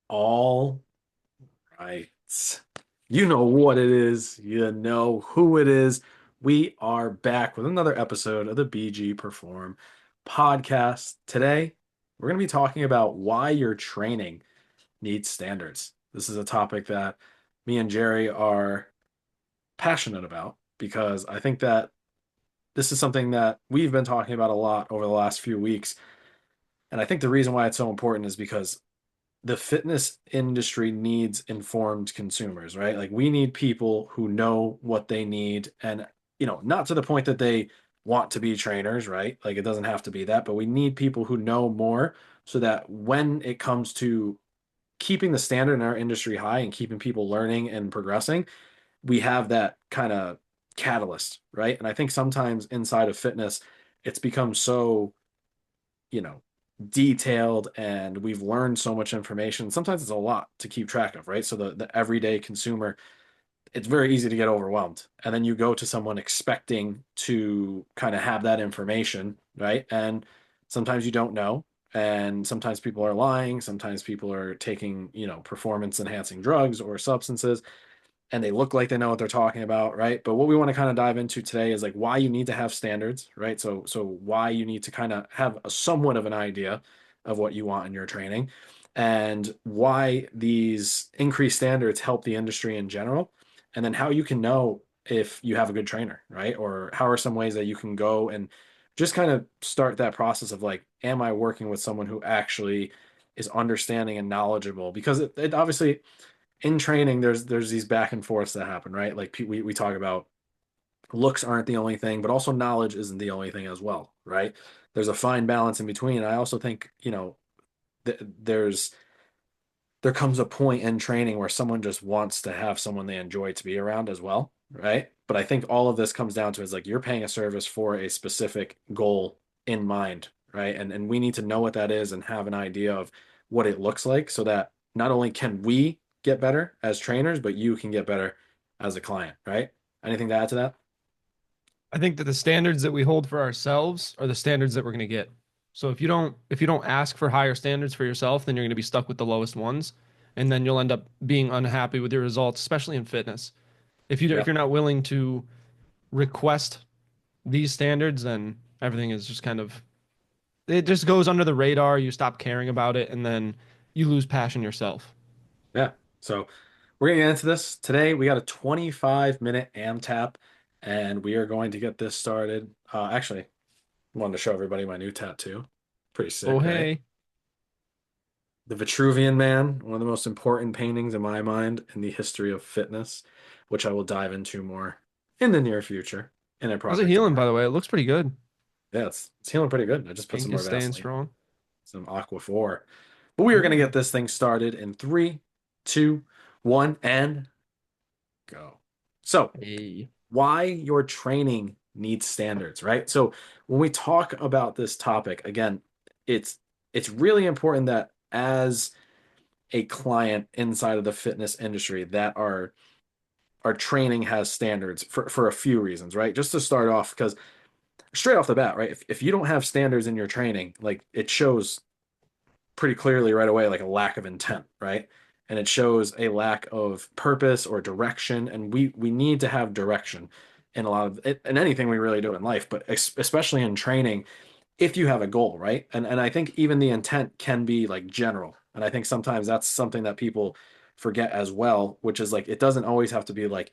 All right. You know what it is. You know who it is. We are back with another episode of the BG Perform podcast. Today, we're going to be talking about why your training needs standards. This is a topic that me and Jerry are passionate about because I think that this is something that we've been talking about a lot over the last few weeks. And I think the reason why it's so important is because the fitness industry needs informed consumers, right? Like we need people who know what they need and not to the point that they want to be trainers, right? Like it doesn't have to be that, but we need people who know more so that when it comes to keeping the standard in our industry high and keeping people learning and progressing, we have that kind of catalyst, right? And I think sometimes inside of fitness, it's become so you know, detailed and we've learned so much information. Sometimes it's a lot to keep track of, right? So the everyday consumer, it's very easy to get overwhelmed. And then you go to someone expecting to kind of have that information, right? And sometimes you don't know. And sometimes people are lying. Sometimes people are taking, performance enhancing drugs or substances and they look like they know what they're talking about, right? But what we want to kind of dive into today is like why you need to have standards, right? So why you need to kind of have a somewhat of an idea of what you want in your training and why these increased standards help the industry in general, and then how you can know if you have a good trainer, right? Or how are some ways that you can go and just kind of start that process of like, am I working with someone who actually is understanding and knowledgeable? Because it obviously in training there's these back and forths that happen, right? Like we talk about looks aren't the only thing, but also knowledge isn't the only thing as well, right? There's a fine balance in between. I also think there's there comes a point in training where someone just wants to have someone they enjoy to be around as well, right? But I think all of this comes down to is like you're paying a service for a specific goal in mind, right? And we need to know what that is and have an idea of what it looks like so that not only can we get better as trainers, but you can get better as a client, right? Anything to add to that? I think that the standards that we hold for ourselves are the standards that we're going to get. So if you don't ask for higher standards for yourself, then you're going to be stuck with the lowest ones, and then you'll end up being unhappy with your results, especially in fitness. If Yeah. you're not willing to request these standards, then everything is just kind of it just goes under the radar. You stop caring about it, and then you lose passion yourself. Yeah. So we're gonna get into this today. We got a 25-minute AM tap, and we are going to get this started. Actually, I wanted to show everybody my new tattoo. Pretty Oh sick, right? hey, The Vitruvian Man, one of the most important paintings in my mind in the history of fitness, which I will dive into more in the near future in a how's it project of healing? By mine. the way, it looks pretty good. Yeah, it's healing pretty good. I just put some Ink more is staying Vaseline, strong. some Aqua 4. But we are going to get Ooh, this thing started in three, two, one, and go. So, hey. why your training needs standards, right? So when we talk about this topic, again, it's it's really important that as a client inside of the fitness industry that our training has standards for a few reasons, right? Just to start off, because straight off the bat, right? If you don't have standards in your training, like it shows pretty clearly right away like a lack of intent, right? And it shows a lack of purpose or direction. And we need to have direction in a lot of it, in anything we really do in life, but especially in training, if you have a goal, right? And I think even the intent can be like general. And I think sometimes that's something that people forget as well, which is like it doesn't always have to be like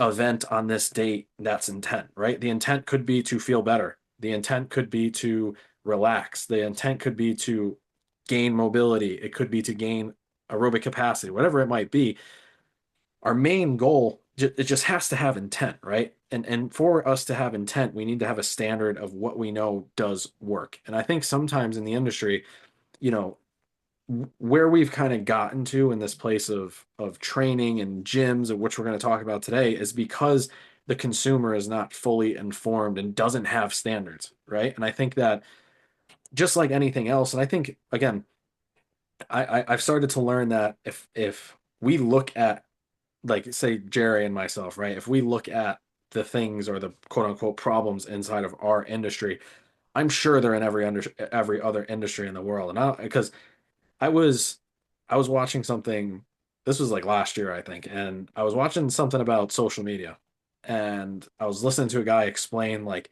event on this date that's intent, right? The intent could be to feel better. The intent could be to relax. The intent could be to gain mobility. It could be to gain aerobic capacity, whatever it might be. Our main goal, it just has to have intent, right? And for us to have intent, we need to have a standard of what we know does work. And I think sometimes in the industry, you know, where we've kind of gotten to in this place of training and gyms, of which we're going to talk about today, is because the consumer is not fully informed and doesn't have standards, right? And I think that just like anything else, and I think again, I've started to learn that if we look at like say Jerry and myself, right? If we look at the things or the quote unquote problems inside of our industry, I'm sure they're in every other industry in the world. And because I was I was watching something, this was like last year, I think, and I was watching something about social media. And I was listening to a guy explain, like,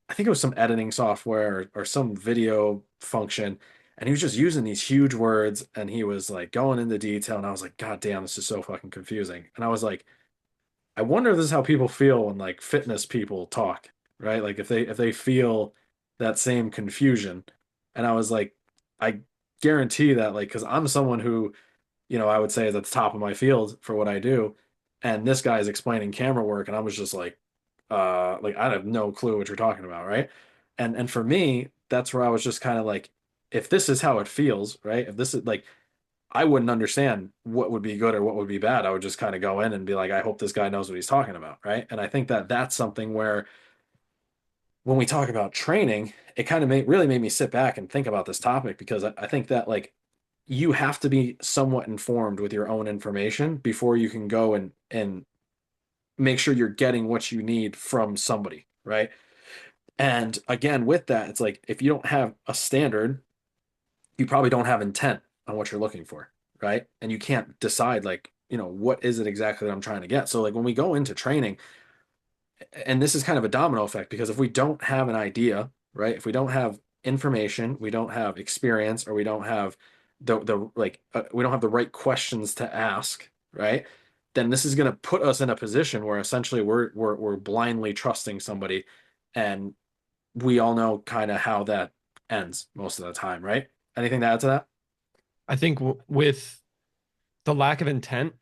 I think it was some editing software or some video function. And he was just using these huge words and he was like going into detail. And I was like, God damn, this is so fucking confusing. And I was like, I wonder if this is how people feel when like fitness people talk, right? Like if they feel that same confusion. And I was like, I guarantee that like because I'm someone who, I would say is at the top of my field for what I do. And this guy is explaining camera work, and I was just like I have no clue what you're talking about, right? And for me, that's where I was just kind of like, if this is how it feels, right? If this is like I wouldn't understand what would be good or what would be bad. I would just kind of go in and be like, I hope this guy knows what he's talking about, right? And I think that that's something where when we talk about training, it kind of really made me sit back and think about this topic because I think that like you have to be somewhat informed with your own information before you can go and make sure you're getting what you need from somebody, right? And again, with that, it's like if you don't have a standard, you probably don't have intent on what you're looking for, right? And you can't decide like, what is it exactly that I'm trying to get? So like when we go into training, and this is kind of a domino effect because if we don't have an idea, right? If we don't have information, we don't have experience, or we don't have the like we don't have the right questions to ask, right? Then this is going to put us in a position where essentially we're blindly trusting somebody, and we all know kind of how that ends most of the time, right? Anything to add to that? I think with the lack of intent,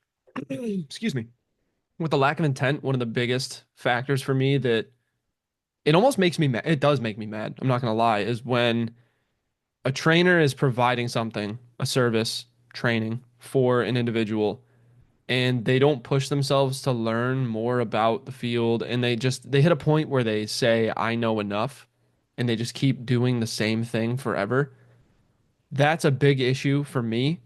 excuse me, with the lack of intent, one of the biggest factors for me that it almost makes me mad, it does make me mad, I'm not gonna lie, is when a trainer is providing something, a service, training for an individual, and they don't push themselves to learn more about the field, and they hit a point where they say, I know enough, and they just keep doing the same thing forever. That's a big issue for me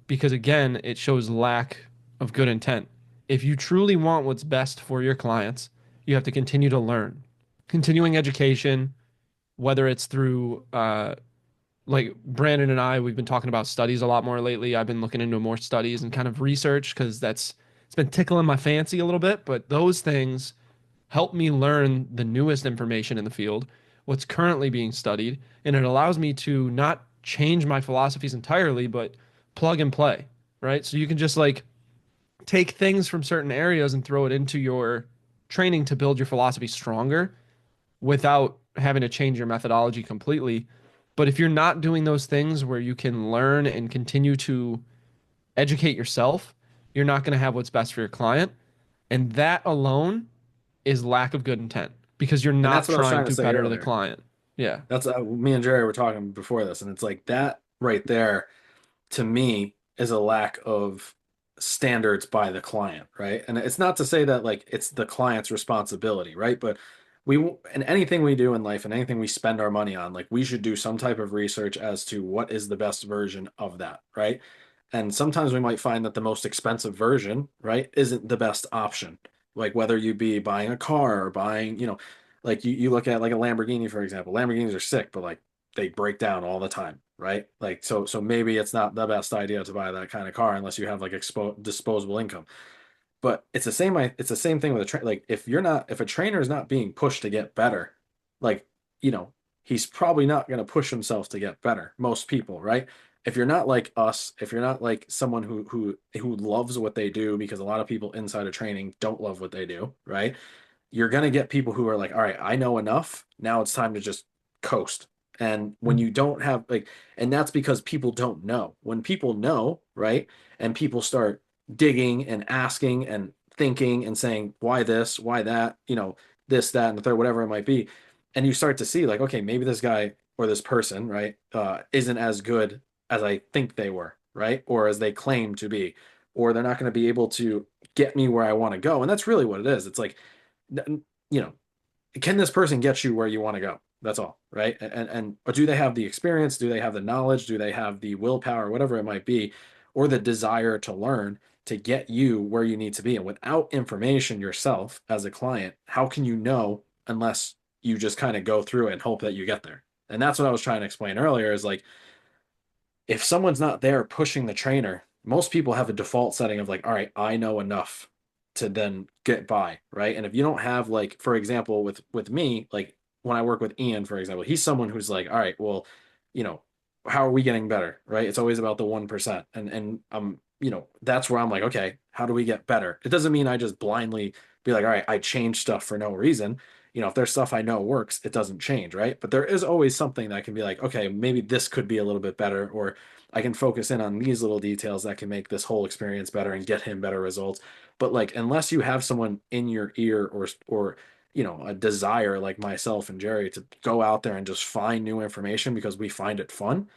because again, it shows lack of good intent. If you truly want what's best for your clients, you have to continue to learn. Continuing education, whether it's through like Brandon and I, we've been talking about studies a lot more lately. I've been looking into more studies and kind of research because it's been tickling my fancy a little bit, but those things help me learn the newest information in the field, what's currently being studied, and it allows me to not change my philosophies entirely, but plug and play, right? So you can just like take things from certain areas and throw it into your training to build your philosophy stronger without having to change your methodology completely. But if you're not doing those things where you can learn and continue to educate yourself, you're not going to have what's best for your client. And that alone is lack of good intent because you're And not that's what I was trying trying to to say better the earlier. client. Yeah. That's me and Jerry were talking before this, and it's like that right there to me is a lack of standards by the client, right? And it's not to say that like it's the client's responsibility, right? But we and anything we do in life and anything we spend our money on, like we should do some type of research as to what is the best version of that, right? And sometimes we might find that the most expensive version, right, isn't the best option. Like whether you be buying a car or buying, like you look at like a Lamborghini, for example. Lamborghinis are sick, but like they break down all the time, right? Like so maybe it's not the best idea to buy that kind of car unless you have like disposable income. But it's the same thing with a train. Like if a trainer is not being pushed to get better, like, you know, he's probably not going to push himself to get better. Most people, right? If you're not like us, if you're not like someone who loves what they do, because a lot of people inside of training don't love what they do, right? You're going to get people who are like, all right, I know enough. Now it's time to just coast. And when you don't have like, and that's because people don't know. When people know, right? And people start digging and asking and thinking and saying, why this, why that, this, that, and the third, whatever it might be. And you start to see, like, okay, maybe this guy or this person, right, isn't as good as I think they were, right? Or as they claim to be, or they're not going to be able to get me where I want to go. And that's really what it is. It's like, you know, can this person get you where you want to go? That's all, right? And or do they have the experience? Do they have the knowledge? Do they have the willpower, whatever it might be, or the desire to learn to get you where you need to be? And without information yourself as a client, how can you know unless you just kind of go through it and hope that you get there? And that's what I was trying to explain earlier is like if someone's not there pushing the trainer, most people have a default setting of like, all right, I know enough to then get by, right? And if you don't have like, for example, with me, like when I work with Ian, for example, he's someone who's like, all right, well, you know, how are we getting better, right? It's always about the 1%. And that's where I'm like, okay, how do we get better? It doesn't mean I just blindly be like, all right, I change stuff for no reason. If there's stuff I know works, it doesn't change, right? But there is always something that can be like, okay, maybe this could be a little bit better, or I can focus in on these little details that can make this whole experience better and get him better results. But like, unless you have someone in your ear or a desire like myself and Jerry to go out there and just find new information because we find it fun,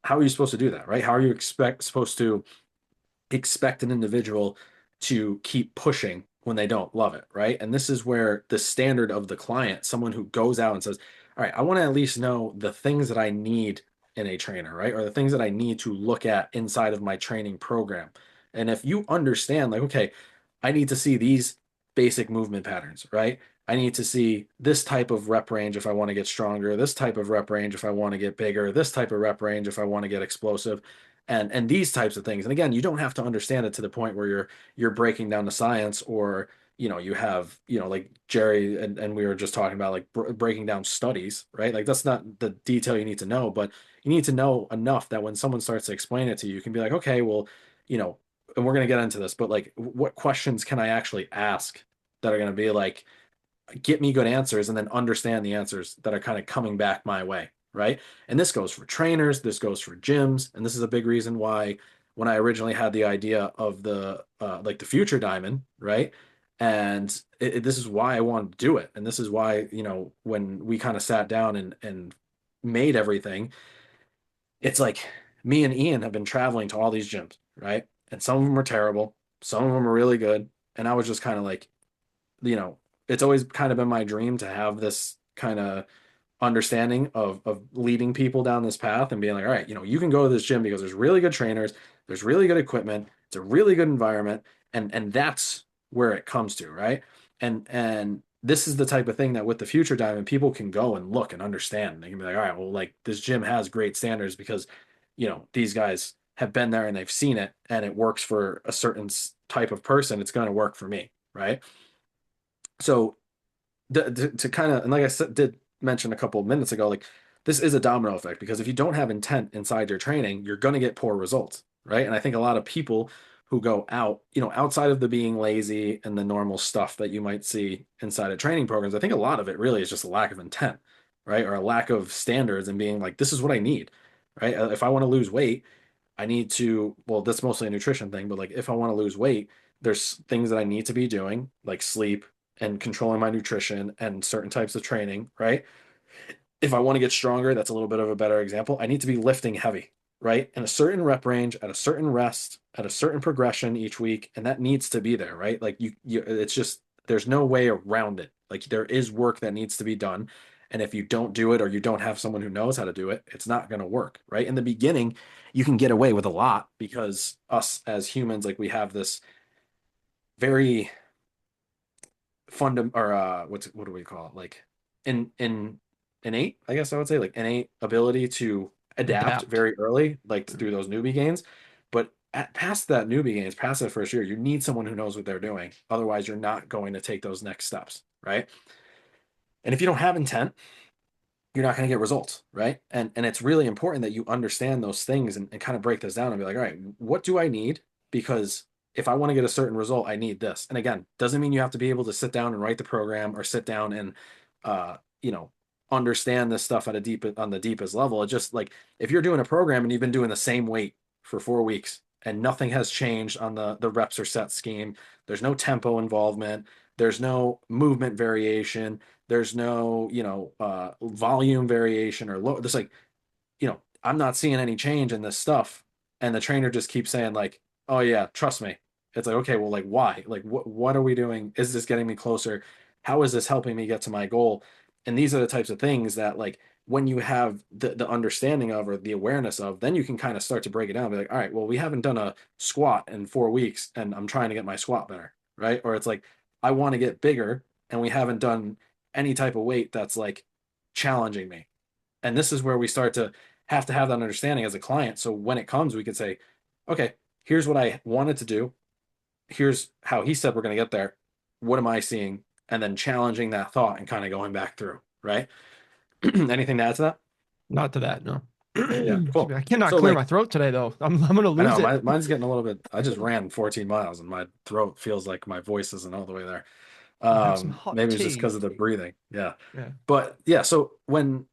how are you supposed to do that, right? How are you supposed to expect an individual to keep pushing when they don't love it, right? And this is where the standard of the client, someone who goes out and says, all right, I want to at least know the things that I need in a trainer, right? Or the things that I need to look at inside of my training program. And if you understand, like, okay, I need to see these basic movement patterns, right? I need to see this type of rep range if I want to get stronger, this type of rep range if I want to get bigger, this type of rep range if I want to get explosive, and these types of things. And again, you don't have to understand it to the point where you're breaking down the science, or you have like Jerry and we were just talking about like breaking down studies, right? Like that's not the detail you need to know, but you need to know enough that when someone starts to explain it to you, you can be like, okay, well, and we're going to get into this, but like what questions can I actually ask that are going to be like get me good answers, and then understand the answers that are kind of coming back my way, right? And this goes for trainers, this goes for gyms, and this is a big reason why when I originally had the idea of the like the future diamond, right? And this is why I wanted to do it, and this is why when we kind of sat down and made everything, it's like me and Ian have been traveling to all these gyms, right? And some of them are terrible, some of them are really good, and I was just kind of like, you know, it's always kind of been my dream to have this kind of understanding of leading people down this path and being like, all right, you can go to this gym because there's really good trainers, there's really good equipment, it's a really good environment, and that's where it comes to, right? And this is the type of thing that with the future diamond, people can go and look and understand. They can be like, all right, well, like this gym has great standards because these guys have been there and they've seen it and it works for a certain type of person. It's going to work for me, right? So to kind of, and like I said, did mention a couple of minutes ago, like this is a domino effect because if you don't have intent inside your training, you're going to get poor results, right? And I think a lot of people who go out, outside of the being lazy and the normal stuff that you might see inside of training programs, I think a lot of it really is just a lack of intent, right? Or a lack of standards and being like, this is what I need, right? If I want to lose weight, I need to, well, that's mostly a nutrition thing, but like if I want to lose weight, there's things that I need to be doing, like sleep and controlling my nutrition and certain types of training, right? If I want to get stronger, that's a little bit of a better example. I need to be lifting heavy, right? In a certain rep range, at a certain rest, at a certain progression each week, and that needs to be there, right? Like it's just there's no way around it. Like there is work that needs to be done. And if you don't do it or you don't have someone who knows how to do it, it's not going to work, right? In the beginning, you can get away with a lot because us as humans, like we have this very fundam or what do we call it? Like in innate, I guess I would say, like innate ability to adapt Adapt. very early, like through those newbie gains. But past that newbie gains, past that first year, you need someone who knows what they're doing. Otherwise, you're not going to take those next steps, right? And if you don't have intent, you're not going to get results, right? And it's really important that you understand those things and kind of break this down and be like, all right, what do I need? Because if I want to get a certain result, I need this. And again, doesn't mean you have to be able to sit down and write the program or sit down and uh, you know, understand this stuff at a deep on the deepest level. It's just like if you're doing a program and you've been doing the same weight for 4 weeks and nothing has changed on the reps or set scheme, there's no tempo involvement, there's no movement variation, there's no, volume variation or low. There's like, I'm not seeing any change in this stuff. And the trainer just keeps saying like, oh yeah, trust me. It's like, okay, well, like why? Like what are we doing? Is this getting me closer? How is this helping me get to my goal? And these are the types of things that like when you have the understanding of or the awareness of, then you can kind of start to break it down. Be like, all right, well, we haven't done a squat in 4 weeks and I'm trying to get my squat better, right? Or it's like, I want to get bigger and we haven't done any type of weight that's like challenging me. And this is where we start to have to have that understanding as a client. So when it comes, we could say, okay, here's what I wanted to do. Here's how he said we're going to get there. What am I seeing? And then challenging that thought and kind of going back through, right? Anything to add to that? Not to that, no. Yeah, Excuse me. cool. I cannot So clear my like, throat today, though. I'm gonna I lose know it. mine's getting a little bit. I just ran 14 miles and my throat feels like my voice isn't all the way there. I'll have some hot Maybe it's just tea. because of the breathing. Yeah. Yeah. But yeah, so when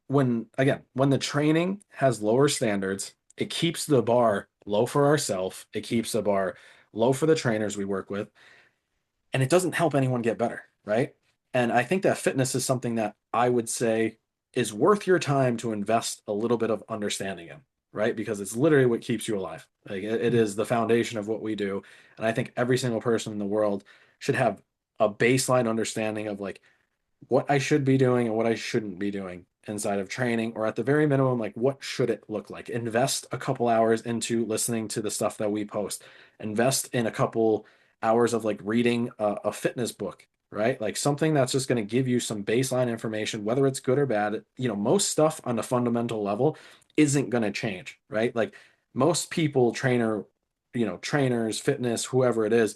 again, when the training has lower standards, it keeps the bar low for ourselves. It keeps the bar low for the trainers we work with, and it doesn't help anyone get better, right? And I think that fitness is something that I would say is worth your time to invest a little bit of understanding in, right? Because it's literally what keeps you alive. Like it is the foundation of what we do. And I think every single person in the world should have a baseline understanding of like what I should be doing and what I shouldn't be doing inside of training, or at the very minimum, like what should it look like? Invest a couple hours into listening to the stuff that we post. Invest in a couple hours of like reading a fitness book, right? Like something that's just going to give you some baseline information, whether it's good or bad. You know, most stuff on a fundamental level isn't going to change, right? Like most people, trainers, fitness, whoever it is,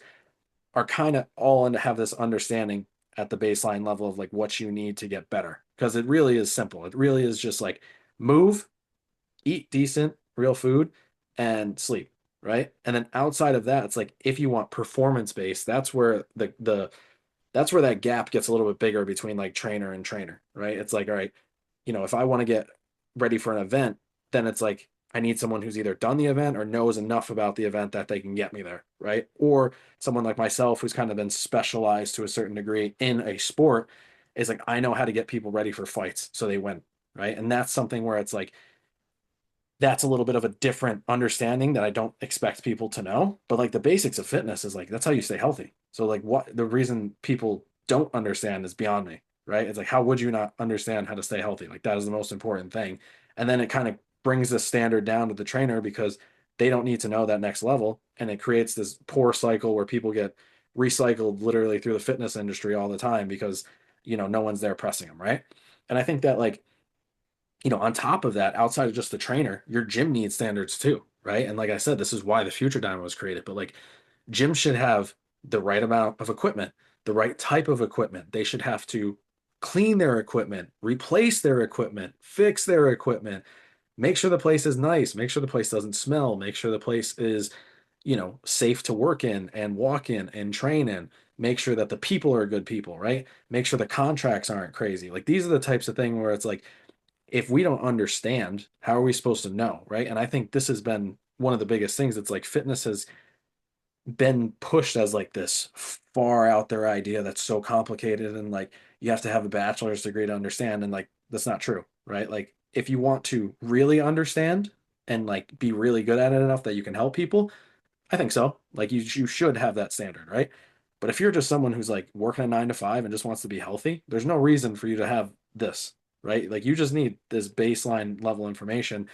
are kind of all in to have this understanding at the baseline level of like what you need to get better. Because it really is simple. It really is just like move, eat decent, real food, and sleep. Right. And then outside of that, it's like if you want performance based, that's where that's where that gap gets a little bit bigger between like trainer and trainer. Right. It's like, all right, if I want to get ready for an event, then it's like I need someone who's either done the event or knows enough about the event that they can get me there, right? Or someone like myself who's kind of been specialized to a certain degree in a sport is like I know how to get people ready for fights so they win, right? And that's something where it's like that's a little bit of a different understanding that I don't expect people to know. But like the basics of fitness is like that's how you stay healthy. So like what the reason people don't understand is beyond me, right? It's like how would you not understand how to stay healthy? Like that is the most important thing. And then it kind of brings the standard down to the trainer because they don't need to know that next level. And it creates this poor cycle where people get recycled literally through the fitness industry all the time because no one's there pressing them, right? And I think that like on top of that, outside of just the trainer, your gym needs standards too, right? And like I said, this is why the Future Dynamo was created. But like gyms should have the right amount of equipment, the right type of equipment. They should have to clean their equipment, replace their equipment, fix their equipment, make sure the place is nice, make sure the place doesn't smell, make sure the place is, safe to work in and walk in and train in. Make sure that the people are good people, right? Make sure the contracts aren't crazy. Like these are the types of thing where it's like if we don't understand, how are we supposed to know, right? And I think this has been one of the biggest things. It's like fitness has been pushed as like this far out there idea that's so complicated and like you have to have a bachelor's degree to understand and like that's not true, right? Like if you want to really understand and like be really good at it enough that you can help people, I think so. Like you should have that standard, right? But if you're just someone who's like working a 9 to 5 and just wants to be healthy, there's no reason for you to have this, right? Like you just need this baseline level information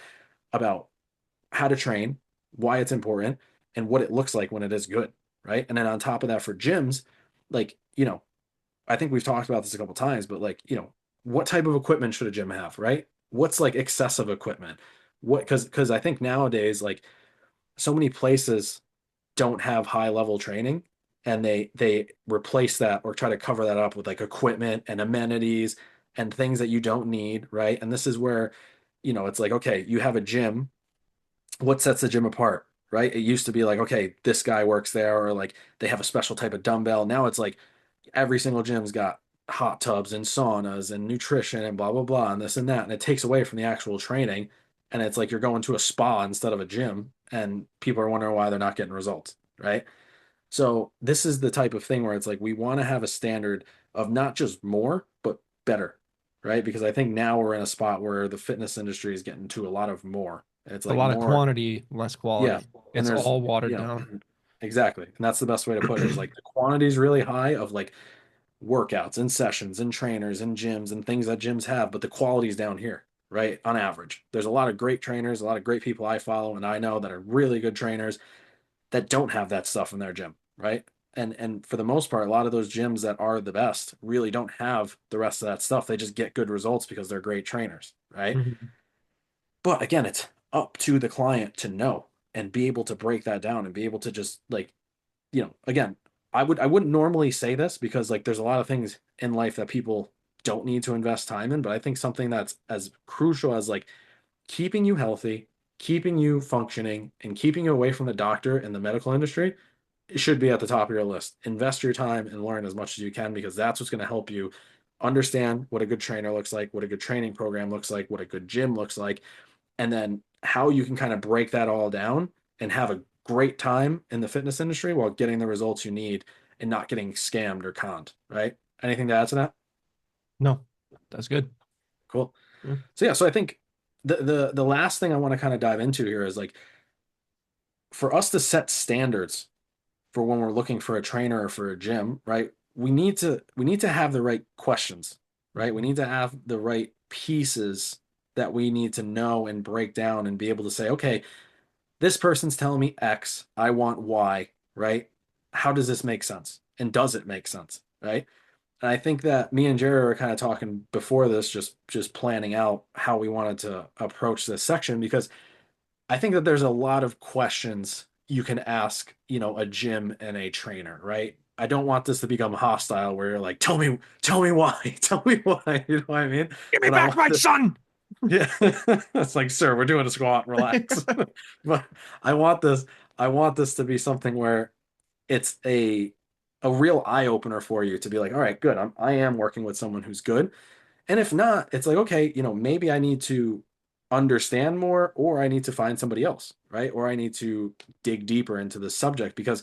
about how to train, why it's important, and what it looks like when it is good, right? And then on top of that, for gyms, like I think we've talked about this a couple times, but like what type of equipment should a gym have, right? What's like excessive equipment? What because I think nowadays like so many places don't have high level training and they replace that or try to cover that up with like equipment and amenities and things that you don't need, right? And this is where it's like okay, you have a gym, what sets the gym apart, right? It used to be like okay, this guy works there or like they have a special type of dumbbell. Now it's like every single gym's got hot tubs and saunas and nutrition and blah blah blah and this and that and it takes away from the actual training and it's like you're going to a spa instead of a gym and people are wondering why they're not getting results, right? So this is the type of thing where it's like we want to have a standard of not just more, but better, right? Because I think now we're in a spot where the fitness industry is getting to a lot of more. It's A like lot of more, quantity, less yeah. quality. And It's there's, all watered you know, down. exactly. And that's the best way to put it is like the quantity is really high of like workouts and sessions and trainers and gyms and things that gyms have, but the quality's down here, right? On average, there's a lot of great trainers, a lot of great people I follow and I know that are really good trainers that don't have that stuff in their gym, right? And for the most part, a lot of those gyms that are the best really don't have the rest of that stuff. They just get good results because they're great trainers, right? Mhm. But again, it's up to the client to know and be able to break that down and be able to just like, again, I wouldn't normally say this because like there's a lot of things in life that people don't need to invest time in, but I think something that's as crucial as like keeping you healthy, keeping you functioning, and keeping you away from the doctor and the medical industry, it should be at the top of your list. Invest your time and learn as much as you can because that's what's going to help you understand what a good trainer looks like, what a good training program looks like, what a good gym looks like, and then how you can kind of break that all down and have a great time in the fitness industry while getting the results you need and not getting scammed or conned, right? Anything to add to that? No, that's good. Cool. Yeah. So yeah, so I think the last thing I want to kind of dive into here is like for us to set standards for when we're looking for a trainer or for a gym, right? We need to have the right questions, right? We need to have the right pieces that we need to know and break down and be able to say, okay, this person's telling me X, I want Y, right? How does this make sense? And does it make sense, right? And I think that me and Jerry were kind of talking before this, just planning out how we wanted to approach this section because I think that there's a lot of questions you can ask, a gym and a trainer, right? I don't want this to become hostile where you're like, tell me why, tell me why, you know what I mean? Give me But I back want my this, son. yeah, it's like, sir, we're doing a squat, relax. But I want this, I want this to be something where it's a real eye opener for you to be like, all right, good, I am working with someone who's good, and if not, it's like, okay, maybe I need to understand more or I need to find somebody else, right? Or I need to dig deeper into the subject because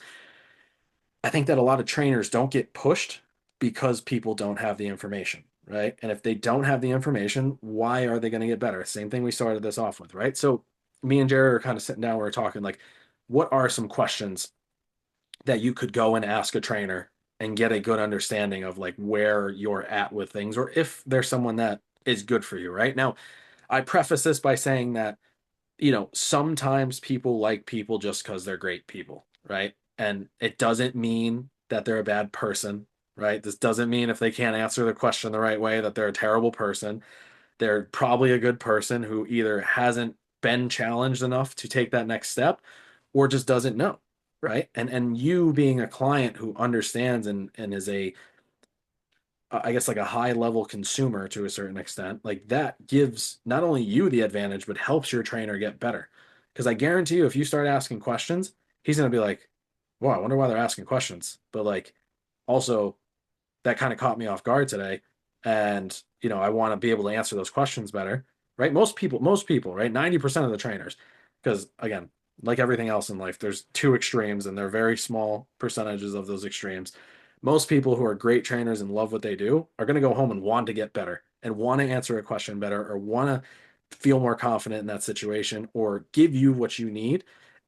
I think that a lot of trainers don't get pushed because people don't have the information, right? And if they don't have the information, why are they going to get better? Same thing we started this off with, right? So me and Jerry are kind of sitting down, we're talking like, what are some questions that you could go and ask a trainer and get a good understanding of like where you're at with things or if there's someone that is good for you, right? Now, I preface this by saying that, sometimes people like people just because they're great people, right? And it doesn't mean that they're a bad person, right? This doesn't mean if they can't answer the question the right way that they're a terrible person. They're probably a good person who either hasn't been challenged enough to take that next step or just doesn't know, right? And you being a client who understands and is a I guess like a high level consumer to a certain extent, like that gives not only you the advantage, but helps your trainer get better. Because I guarantee you, if you start asking questions, he's going to be like, wow, I wonder why they're asking questions. But like, also, that kind of caught me off guard today. And, I want to be able to answer those questions better, right? Most people, right? 90% of the trainers, because again, like everything else in life, there's two extremes and they're very small percentages of those extremes. Most people who are great trainers and love what they do are going to go home and want to get better and want to answer a question better or want to feel more confident in that situation or give you what you need.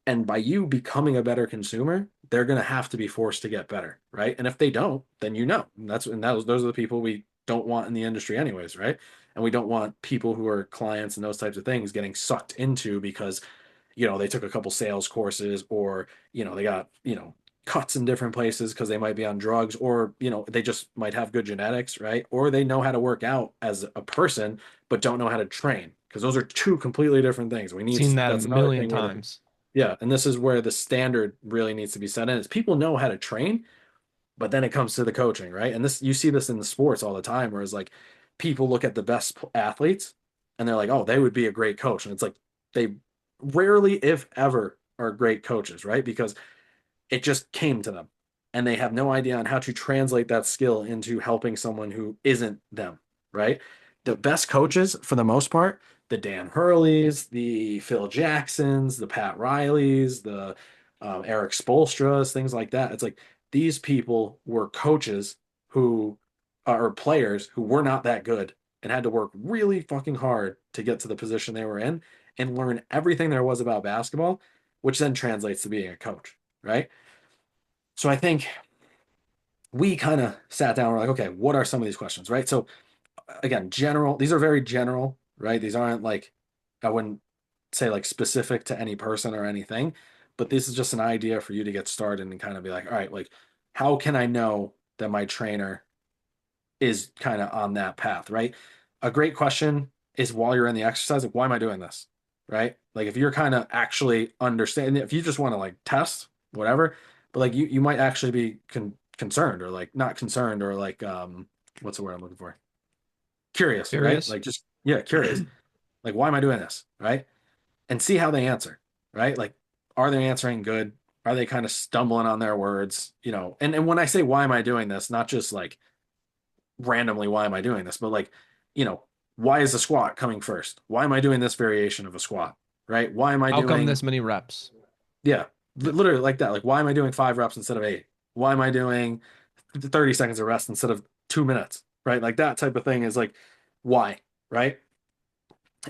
And by you becoming a better consumer, they're going to have to be forced to get better, right? And if they don't, then and those are the people we don't want in the industry anyways, right? And we don't want people who are clients and those types of things getting sucked into because they took a couple sales courses or they got cuts in different places because they might be on drugs or they just might have good genetics, right? Or they know how to work out as a person but don't know how to train because those are two completely different things. We need Seen that a That's another million thing where times. yeah, and this is where the standard really needs to be set in. Is people know how to train, but then it comes to the coaching, right? And this you see this in the sports all the time, where it's like people look at the best athletes and they're like, oh, they would be a great coach. And it's like they rarely, if ever, are great coaches, right? Because it just came to them and they have no idea on how to translate that skill into helping someone who isn't them, right? The best coaches, for the most part, the Dan Hurleys, the Phil Jacksons, the Pat Rileys, the Eric Spolstras, things like that. It's like these people were coaches who are players who were not that good and had to work really fucking hard to get to the position they were in and learn everything there was about basketball, which then translates to being a coach, right? So I think we kind of sat down. We're like, okay, what are some of these questions, right? So again, general. These are very general, right? These aren't like I wouldn't say like specific to any person or anything, but this is just an idea for you to get started and kind of be like, all right, like how can I know that my trainer is kind of on that path, right? A great question is while you're in the exercise, like, why am I doing this? right? Like if you're kind of actually understanding, if you just want to like test whatever, but like you might actually be concerned or like not concerned or like what's the word I'm looking for? Curious, right? Curious. Like just yeah, curious. Like why am I doing this, right? And see how they answer, right? Like are they answering good? Are they kind of stumbling on their words, you know? And when I say why am I doing this, not just like randomly why am I doing this, but like, you know, why is the squat coming first? Why am I doing this variation of a squat? Right? Why am I How come doing, this many reps? yeah, literally like that. Like, why am I doing 5 reps instead of 8? Why am I doing 30 seconds of rest instead of 2 minutes? Right? Like that type of thing is like, why? Right?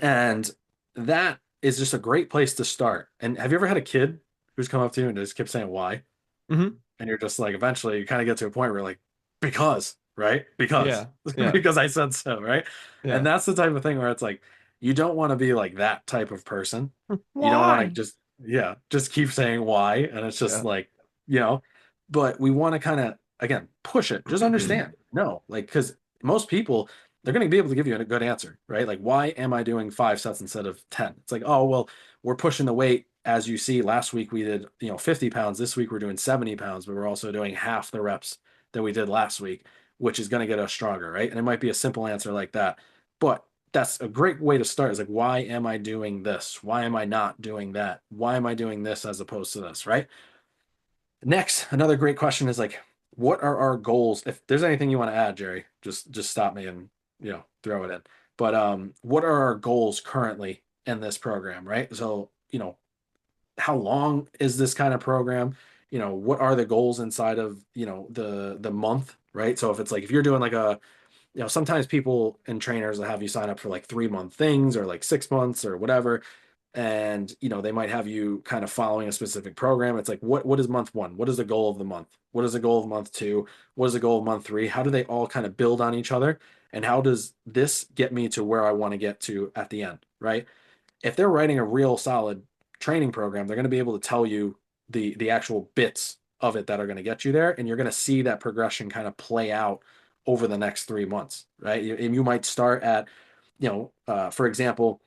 And that is just a great place to start. And have you ever had a kid who's come up to you and just kept saying why? Hmm. And you're just like, eventually you kind of get to a point where you're like, because, right? Because, Yeah. Yeah. because I said so, right? And Yeah. that's the type of thing where it's like, you don't want to be like that type of person. You don't want to Why? just, yeah, just keep saying why. And it's just Yeah. like, you know, but we want to kind of, again, push it. Just understand. No, like, because most people, they're going to be able to give you a good answer, right? Like, why am I doing 5 sets instead of 10? It's like, oh, well, we're pushing the weight as you see. Last week we did, 50 pounds. This week we're doing 70 pounds, but we're also doing half the reps that we did last week, which is going to get us stronger, right? And it might be a simple answer like that, but that's a great way to start. Is like, why am I doing this? Why am I not doing that? Why am I doing this as opposed to this, right? Next, another great question is like, what are our goals? If there's anything you want to add, Jerry, just stop me and throw it in. But what are our goals currently in this program, right? So, how long is this kind of program? What are the goals inside of, the month, right? So if it's like if you're doing like sometimes people and trainers will have you sign up for like 3 month things or like 6 months or whatever. And they might have you kind of following a specific program. It's like what is month one? What is the goal of the month? What is the goal of month two? What is the goal of month three? How do they all kind of build on each other? And how does this get me to where I want to get to at the end, right? If they're writing a real solid training program, they're going to be able to tell you the actual bits of it that are going to get you there, and you're going to see that progression kind of play out over the next 3 months, right? And you might start at, for example,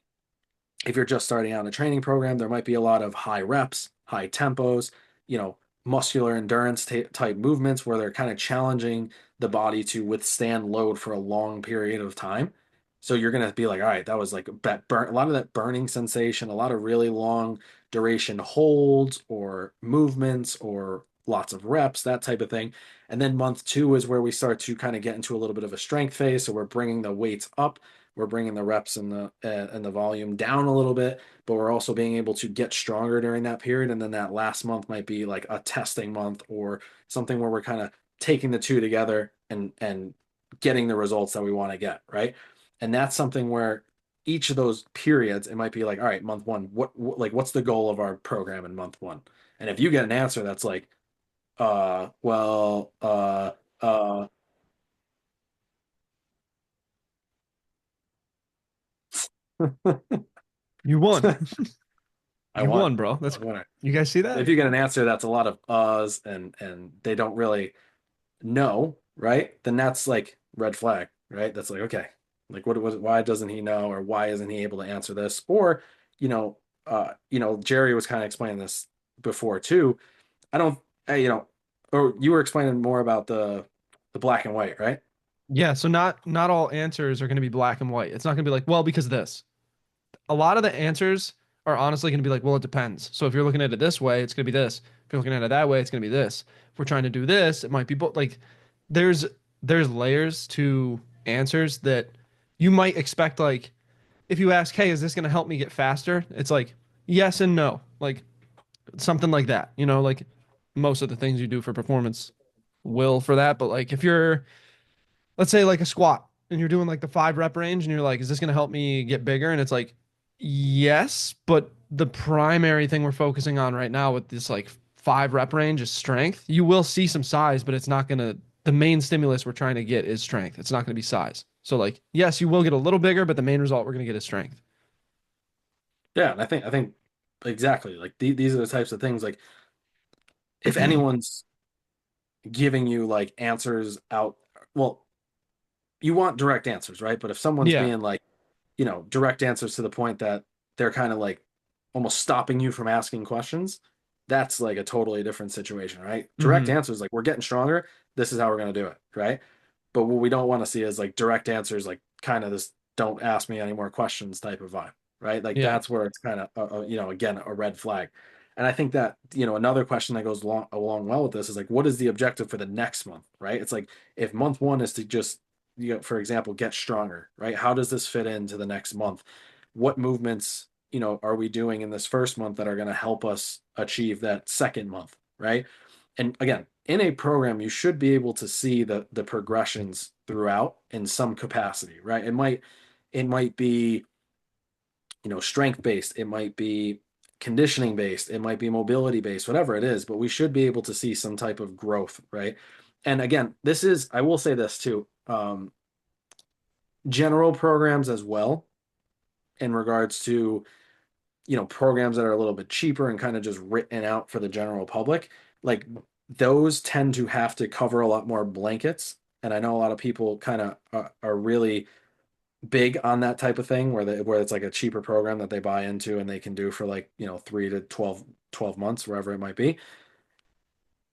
if you're just starting out in a training program, there might be a lot of high reps, high tempos, muscular endurance type movements where they're kind of challenging the body to withstand load for a long period of time. So you're going to be like, all right, that was like a lot of that burning sensation, a lot of really long duration holds or movements or lots of reps, that type of thing. And then month two is where we start to kind of get into a little bit of a strength phase. So we're bringing the weights up, we're bringing the reps and the volume down a little bit, but we're also being able to get stronger during that period. And then that last month might be like a testing month or something where we're kind of taking the two together and getting the results that we want to get, right? And that's something where each of those periods, it might be like, all right, month one, what like what's the goal of our program in month one? And if you get an answer that's like, well, uh, You won. I You won. won, bro. I'm That's a winner. you guys see that? If you get an answer that's a lot of uhs and they don't really know, right? Then that's like red flag, right? That's like, okay, like what was why doesn't he know or why isn't he able to answer this? Or, Jerry was kind of explaining this before too. I don't, or you were explaining more about the black and white, right? Yeah, so not all answers are going to be black and white. It's not going to be like, well, because of this. A lot of the answers are honestly going to be like, well, it depends. So if you're looking at it this way, it's going to be this. If you're looking at it that way, it's going to be this. If we're trying to do this, it might be both. Like there's there's layers to answers that you might expect. Like if you ask, hey, is this going to help me get faster? It's like yes and no. Like something like that. Like most of the things you do for performance will for that. But like if you're, let's say like a squat and you're doing like the 5 rep range and you're like, is this going to help me get bigger? And it's like, yes, but the primary thing we're focusing on right now with this like 5 rep range is strength. You will see some size, but it's not going to, the main stimulus we're trying to get is strength. It's not going to be size. So like, yes, you will get a little bigger, but the main result we're going to get is strength. Yeah, and I think exactly like these are the types of things like if anyone's giving you like answers out, well, you want direct answers, right? But if someone's Yeah. being like, direct answers to the point that they're kind of like almost stopping you from asking questions, that's like a totally different situation, right? Direct Mm-hmm. answers, like we're getting stronger. This is how we're going to do it, right? But what we don't want to see is like direct answers, like kind of this don't ask me any more questions type of vibe, right? Like Yeah. that's where it's kind of, again, a red flag. And I think that, another question that goes along well with this is like, what is the objective for the next month, right? It's like if month one is to just, for example, get stronger, right? How does this fit into the next month? What movements, are we doing in this first month that are going to help us achieve that second month, right? And again, in a program, you should be able to see the progressions throughout in some capacity, right? It might be, strength based, it might be conditioning based, it might be mobility based, whatever it is, but we should be able to see some type of growth, right? And again, I will say this too, general programs as well, in regards to, programs that are a little bit cheaper and kind of just written out for the general public, like those tend to have to cover a lot more blankets. And I know a lot of people kind of are really big on that type of thing where it's like a cheaper program that they buy into and they can do for like, 3 to 12 months, wherever it might be.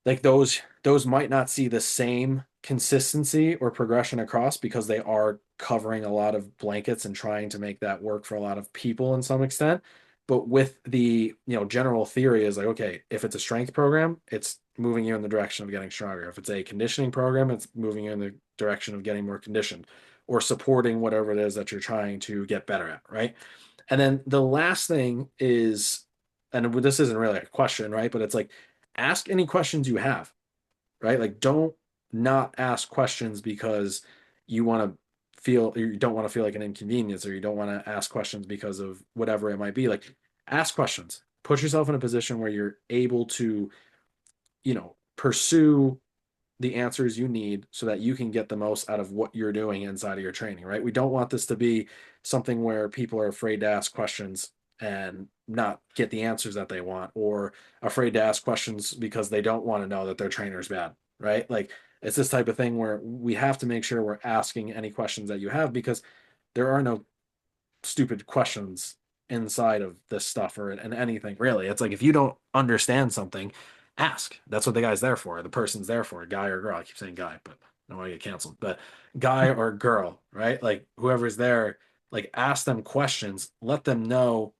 Like those might not see the same consistency or progression across because they are covering a lot of blankets and trying to make that work for a lot of people in some extent. But with the, general theory is like, okay, if it's a strength program, it's moving you in the direction of getting stronger. If it's a conditioning program, it's moving you in the direction of getting more conditioned or supporting whatever it is that you're trying to get better at, right? And then the last thing is, and this isn't really a question, right? But it's like, ask any questions you have, right? Like, don't not ask questions because you want to feel, or you don't want to feel like an inconvenience, or you don't want to ask questions because of whatever it might be. Like, ask questions, put yourself in a position where you're able to, pursue the answers you need so that you can get the most out of what you're doing inside of your training, right? We don't want this to be something where people are afraid to ask questions and not get the answers that they want, or afraid to ask questions because they don't want to know that their trainer's bad, right? Like it's this type of thing where we have to make sure we're asking any questions that you have, because there are no stupid questions inside of this stuff or and anything really. It's like if you don't understand something, ask. That's what the guy's there for. The person's there for, guy or girl. I keep saying guy, but I don't want to get canceled. But guy or girl, right? Like whoever's there, like ask them questions. Let them know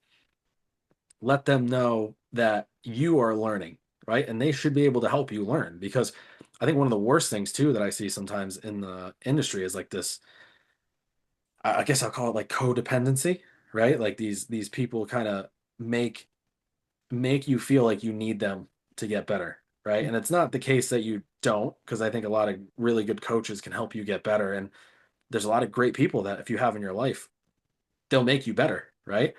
that you are learning, right? And they should be able to help you learn, because I think one of the worst things too that I see sometimes in the industry is like this, I guess I'll call it like codependency, right? Like these people kind of make make you feel like you need them to get better, right? And it's not the case that you don't, because I think a lot of really good coaches can help you get better, and there's a lot of great people that if you have in your life, they'll make you better, right?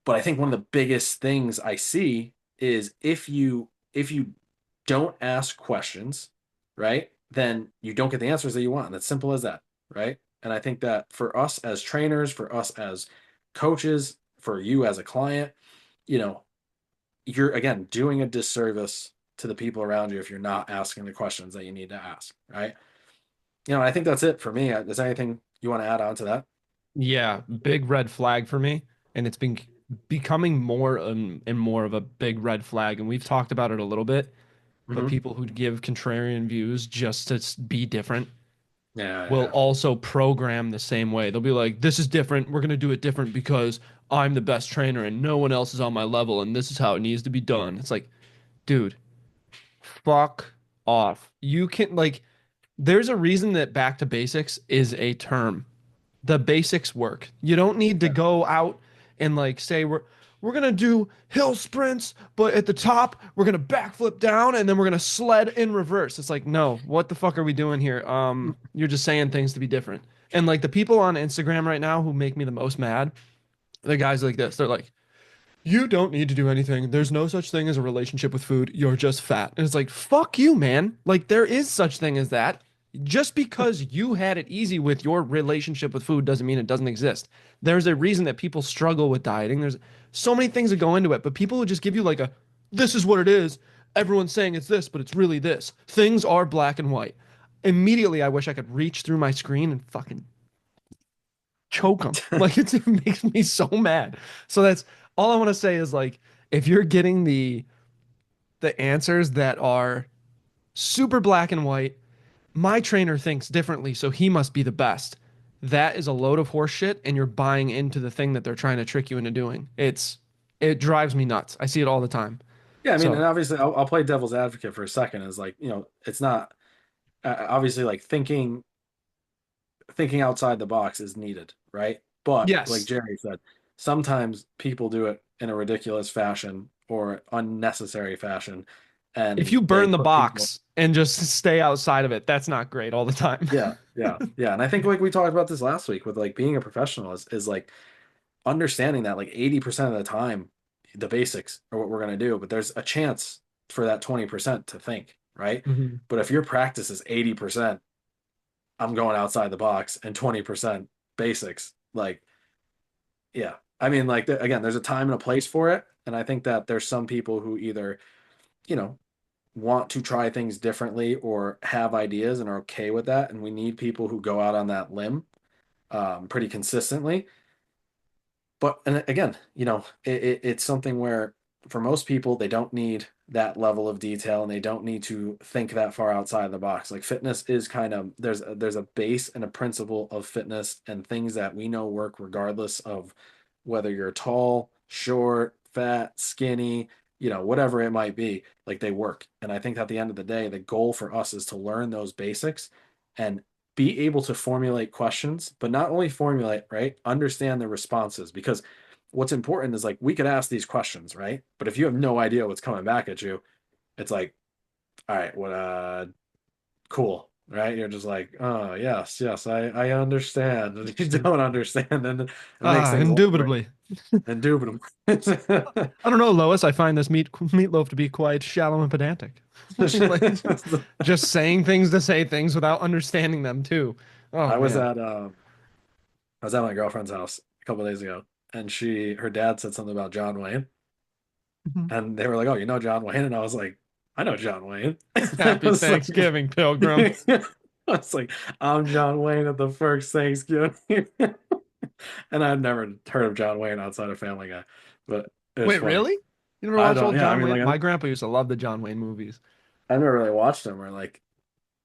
But I think one of the biggest things I see is if you don't ask questions, right? Then you don't get the answers that you want. And it's simple as that, right? And I think that for us as trainers, for us as coaches, for you as a client, you know, you're again doing a disservice to the people around you if you're not asking the questions that you need to ask, right? I think that's it for me. Is there anything you want to add on to that? Yeah, big red flag for me, and it's been becoming more and more of a big red flag. And we've talked about it a little bit, but Hmm. people who give contrarian views just to be different Yeah, will yeah, also program the same way. They'll be like, "This is different. We're gonna do it different because I'm the best trainer and no one else is on my level, and this is how it needs to be done." It's like, dude, fuck off. You can like, there's a reason that back to basics is a term. The basics work. You don't need to yeah. go out and like say we're gonna do hill sprints, but at the top we're gonna backflip down and then we're gonna sled in reverse. It's like, no, what the fuck are we doing here? You're just saying things to be different. And like the people on Instagram right now who make me the most mad, the guys like this, they're like, you don't need to do anything. There's no such thing as a relationship with food. You're just fat. And it's like, fuck you, man. Like there is such thing as that. Just because you had it easy with your relationship with food doesn't mean it doesn't exist. There's a reason that people struggle with dieting. There's so many things that go into it, but people who just give you like a this is what it is. Everyone's saying it's this, but it's really this. Things are black and white. Immediately I wish I could reach through my screen and fucking choke them. Like it makes me so mad. So that's all I want to say is like if you're getting the answers that are super black and white, my trainer thinks differently, so he must be the best. That is a load of horse shit, and you're buying into the thing that they're trying to trick you into doing. It drives me nuts. I see it all the time. Yeah, I mean, and So obviously, I'll play devil's advocate for a second. Is like, it's not obviously like thinking outside the box is needed, right? But like yes, Jerry said, sometimes people do it in a ridiculous fashion or unnecessary fashion, if and you they burn the put people. box and just stay outside of it, that's not great all the time. Yeah, yeah, yeah. And I think like we talked about this last week with like being a professional is like understanding that like 80% of the time, the basics are what we're gonna do, but there's a chance for that 20% to think, right? Mhm. But if your practice is 80%, I'm going outside the box and 20% basics, like yeah. I mean, like again, there's a time and a place for it. And I think that there's some people who either, you know, want to try things differently or have ideas and are okay with that. And we need people who go out on that limb pretty consistently. But and again, it's something where for most people, they don't need that level of detail and they don't need to think that far outside the box. Like fitness is kind of there's a base and a principle of fitness and things that we know work regardless of whether you're tall, short, fat, skinny, whatever it might be, like they work. And I think at the end of the day, the goal for us is to learn those basics and be able to formulate questions, but not only formulate, right? Understand the responses because what's important is like we could ask these questions, right? But if you have no idea what's coming back at you, it's like, all right, what cool, right? You're just like, oh yes, yes, I understand. And you don't understand, and it makes Ah, things longer indubitably. indubitably. I don't know, Lois. I find this meatloaf to be quite shallow and pedantic. Like just saying things to say things without understanding them too. Oh I was man. at I was at my girlfriend's house a couple of days ago, and her dad said something about John Wayne. Mhm. And they were like, "Oh, you know John Wayne?" And I was like, "I know John Wayne." I Happy was like, Thanksgiving, Pilgrim. I was like, "I'm John Wayne at the first Thanksgiving," and I'd never heard of John Wayne outside of Family Guy, but it was Wait, funny. really? You never I watch don't, old yeah, I John mean, Wayne? like, My grandpa used to love the John Wayne movies. I never really watched him or like,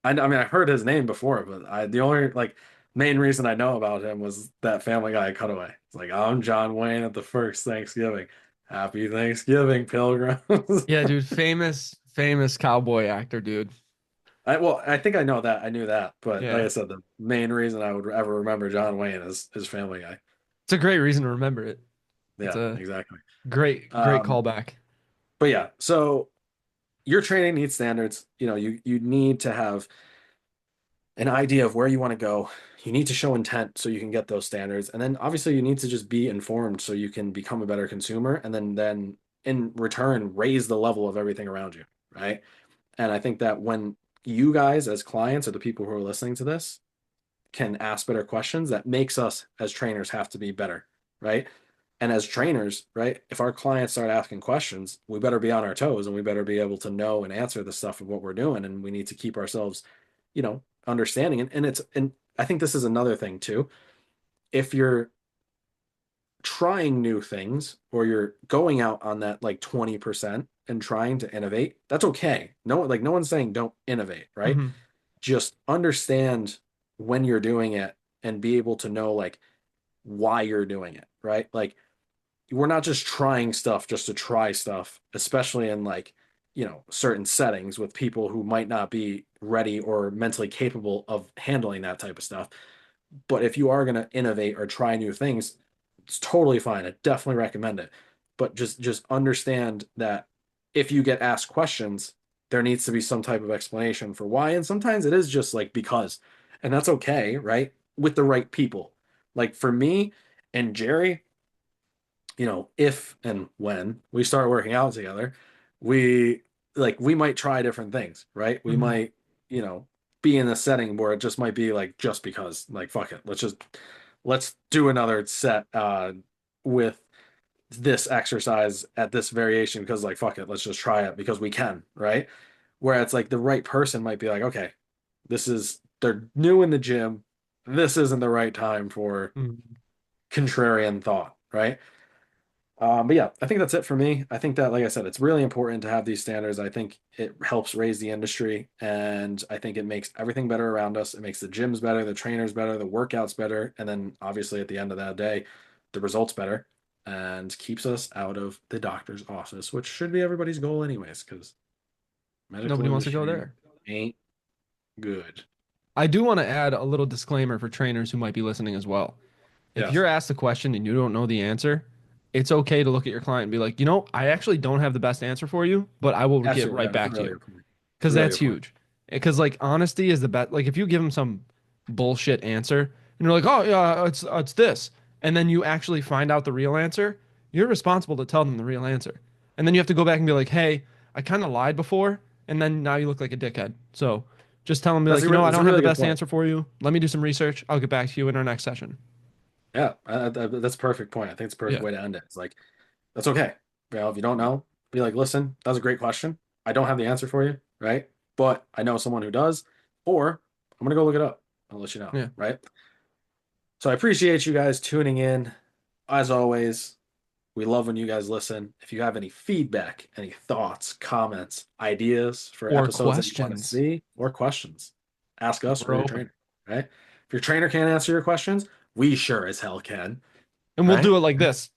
I mean, I heard his name before, but the only like main reason I know about him was that Family Guy cutaway. It's like, I'm John Wayne at the first Thanksgiving. Happy Thanksgiving, Pilgrims. Yeah, dude, famous cowboy actor, dude. I think I know that. I knew that, but like I Yeah. said, the main reason I would ever remember John Wayne is Family Guy. It's a great reason to remember it. It's Yeah, a exactly. great Um, callback. but yeah, so your training needs standards. You need to have an idea of where you want to go. You need to show intent so you can get those standards, and then obviously you need to just be informed so you can become a better consumer, and then in return raise the level of everything around you, right? And I think that when you guys as clients or the people who are listening to this can ask better questions, that makes us as trainers have to be better, right? And as trainers, right, if our clients start asking questions, we better be on our toes and we better be able to know and answer the stuff of what we're doing. And we need to keep ourselves, understanding. And I think this is another thing too. If you're trying new things or you're going out on that like 20% and trying to innovate, that's okay. No one's saying don't innovate, right? Hmm. Just understand when you're doing it and be able to know like why you're doing it, right? Like we're not just trying stuff just to try stuff, especially in like, certain settings with people who might not be ready or mentally capable of handling that type of stuff. But if you are going to innovate or try new things, it's totally fine. I definitely recommend it. But just understand that if you get asked questions, there needs to be some type of explanation for why. And sometimes it is just like because, and that's okay, right? With the right people. Like for me and Jerry, if and when we start working out together, we we might try different things, right? We Hmm. might, you know, be in a setting where it just might be like just because, like fuck it, let's do another set with this exercise at this variation because like fuck it, let's just try it because we can, right? Where it's like the right person might be like, okay, they're new in the gym. this isn't the right time for Mm. contrarian thought, right? But yeah, I think that's it for me. I think that, like I said, it's really important to have these standards. I think it helps raise the industry, and I think it makes everything better around us. It makes the gyms better, the trainers better, the workouts better, and then obviously at the end of that day, the results better, and keeps us out of the doctor's office, which should be everybody's goal anyways, because medical Nobody wants to go industry there. ain't good. I do want to add a little disclaimer for trainers who might be listening as well. If Yes, you're asked a question and you don't know the answer, it's okay to look at your client and be like, I actually don't have the best answer for you, but I will get absolutely. right Yeah, that's a back to really you. good point. It's a Because really that's good point. huge. Because like honesty is the best. Like if you give them some bullshit answer and you're like, oh yeah, it's this, and then you actually find out the real answer, you're responsible to tell them the real answer. And then you have to go back and be like, hey, I kind of lied before, and then now you look like a dickhead. So just tell them, be like, I That's a don't have really the good best point. answer for you. Let me do some research. I'll get back to you in our next session. Yeah, that's a perfect point. I think it's a perfect Yeah. way to end it. It's like, that's okay. If you don't know, be like, listen, that was a great question. I don't have the answer for you, right? But I know someone who does, or I'm gonna go look it up. I'll let you know, Yeah. right? So I appreciate you guys tuning in. As always, we love when you guys listen. If you have any feedback, any thoughts, comments, ideas for Or episodes that you want to questions. see, or questions, ask us or We're your open. trainer, right? If your trainer can't answer your questions, we sure as hell can, And we'll right? do it like this.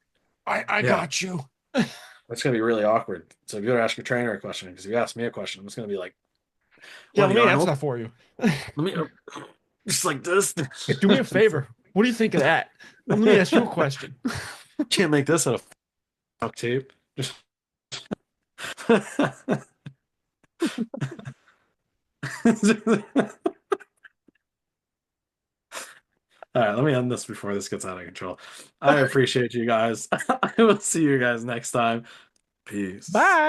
I Yeah. got you. That's gonna be really awkward. So if you gotta ask your trainer a question, because if you ask me a question, I'm just gonna be like, Yeah, "Well, let the me answer Arnold, that for you. let me just like this." Hey, do me a favor. What do you think of that? Let me ask you a question. Can't make this out of duct tape. Just All right, let me end this before this gets out of control. I appreciate you guys. I will see you guys next time. Peace. Bye.